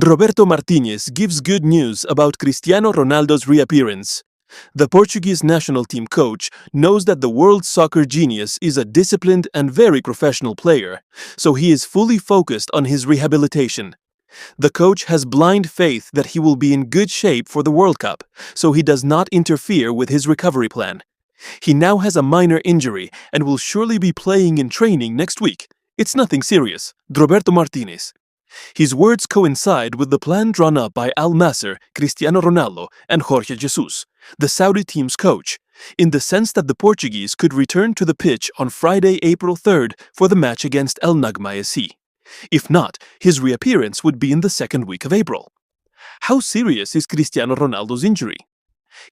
Roberto Martinez gives good news about Cristiano Ronaldo's reappearance. The Portuguese national team coach knows that the world soccer genius is a disciplined and very professional player, so he is fully focused on his rehabilitation. The coach has blind faith that he will be in good shape for the World Cup, so he does not interfere with his recovery plan. He now has a minor injury and will surely be playing in training next week. It's nothing serious. Roberto Martinez. His words coincide with the plan drawn up by Al Nasser, Cristiano Ronaldo, and Jorge Jesus, the Saudi team's coach, in the sense that the Portuguese could return to the pitch on Friday, April 3rd for the match against El Nagma SC. If not, his reappearance would be in the second week of April. How serious is Cristiano Ronaldo's injury?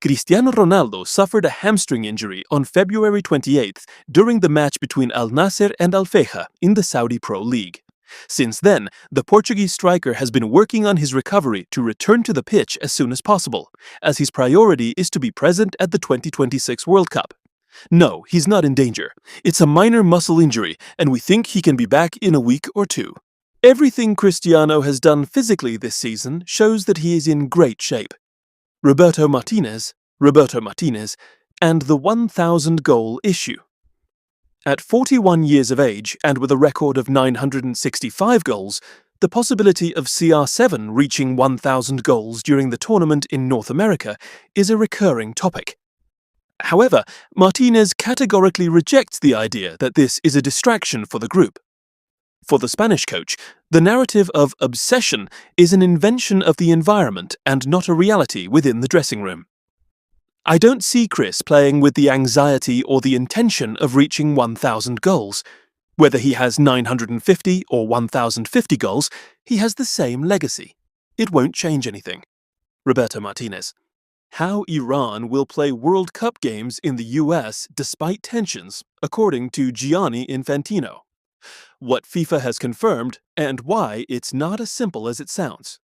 Cristiano Ronaldo suffered a hamstring injury on February 28th during the match between Al Nasser and Al Feiha in the Saudi Pro League. Since then, the Portuguese striker has been working on his recovery to return to the pitch as soon as possible, as his priority is to be present at the 2026 World Cup. No, he's not in danger. It's a minor muscle injury, and we think he can be back in a week or two. Everything Cristiano has done physically this season shows that he is in great shape. Roberto Martinez, and the 1,000-goal issue. At 41 years of age and with a record of 965 goals, the possibility of CR7 reaching 1,000 goals during the tournament in North America is a recurring topic. However, Martinez categorically rejects the idea that this is a distraction for the group. For the Spanish coach, the narrative of obsession is an invention of the environment and not a reality within the dressing room. I don't see Chris playing with the anxiety or the intention of reaching 1,000 goals. Whether he has 950 or 1,050 goals, he has the same legacy. It won't change anything. Roberto Martinez. How Iran will play World Cup games in the US despite tensions, according to Gianni Infantino. What FIFA has confirmed and why it's not as simple as it sounds.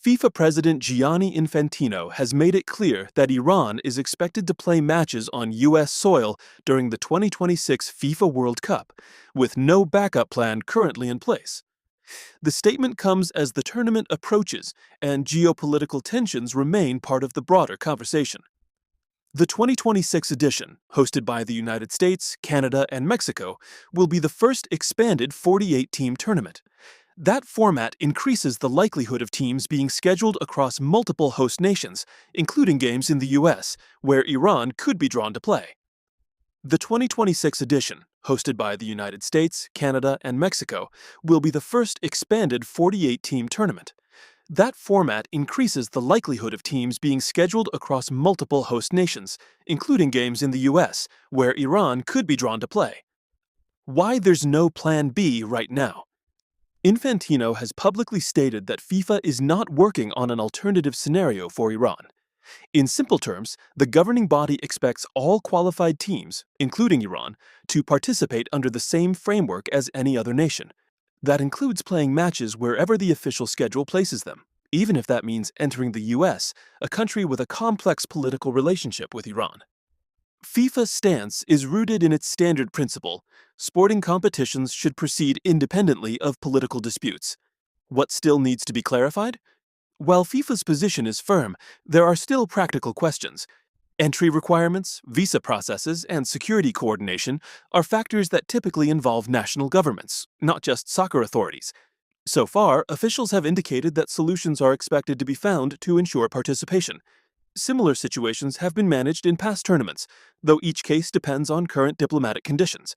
FIFA President Gianni Infantino has made it clear that Iran is expected to play matches on U.S. soil during the 2026 FIFA World Cup, with no backup plan currently in place. The statement comes as the tournament approaches and geopolitical tensions remain part of the broader conversation. The 2026 edition, hosted by the United States, Canada, and Mexico, will be the first expanded 48-team tournament. That format increases the likelihood of teams being scheduled across multiple host nations, including games in the U.S., where Iran could be drawn to play. The 2026 edition, hosted by the United States, Canada, and Mexico, will be the first expanded 48-team tournament. That format increases the likelihood of teams being scheduled across multiple host nations, including games in the U.S., where Iran could be drawn to play. Why there's no Plan B right now? Infantino has publicly stated that FIFA is not working on an alternative scenario for Iran. In simple terms, the governing body expects all qualified teams, including Iran, to participate under the same framework as any other nation. That includes playing matches wherever the official schedule places them, even if that means entering the US, a country with a complex political relationship with Iran. FIFA's stance is rooted in its standard principle: sporting competitions should proceed independently of political disputes. What still needs to be clarified? While FIFA's position is firm, there are still practical questions. Entry requirements, visa processes, and security coordination are factors that typically involve national governments, not just soccer authorities. So far, officials have indicated that solutions are expected to be found to ensure participation. Similar situations have been managed in past tournaments, though each case depends on current diplomatic conditions.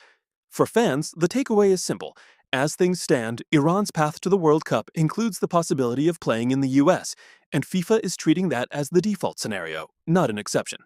For fans, the takeaway is simple. As things stand, Iran's path to the World Cup includes the possibility of playing in the US, and FIFA is treating that as the default scenario, not an exception.